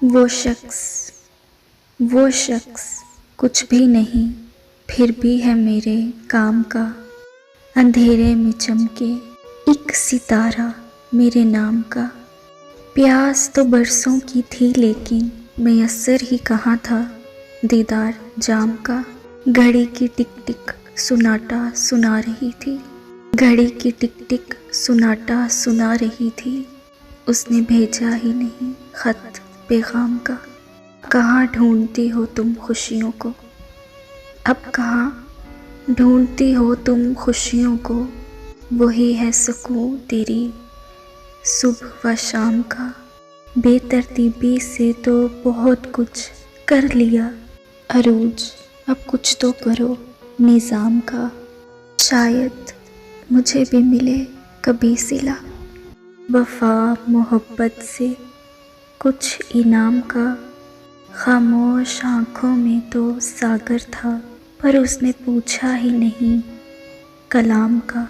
وہ شخص وہ شخص کچھ بھی نہیں پھر بھی ہے میرے کام کا، اندھیرے میں چمکے ایک ستارہ میرے نام کا۔ پیاس تو برسوں کی تھی لیکن میسر ہی کہاں تھا دیدار جام کا۔ گھڑی کی ٹک ٹک سناٹا سنا رہی تھی، گھڑی کی ٹک ٹک سناٹا سنا رہی تھی، اس نے بھیجا ہی نہیں خط پیغام کا۔ کہاں ڈھونڈتی ہو تم خوشیوں کو، اب کہاں ڈھونڈتی ہو تم خوشیوں کو، وہی ہے سکون تیری صبح و شام کا۔ بے ترتیبی سے تو بہت کچھ کر لیا عروج، اب کچھ تو کرو نظام کا۔ شاید مجھے بھی ملے کبھی صلہ، وفا محبت سے کچھ انعام کا۔ خاموش آنکھوں میں تو ساگر تھا پر اس نے پوچھا ہی نہیں کلام کا۔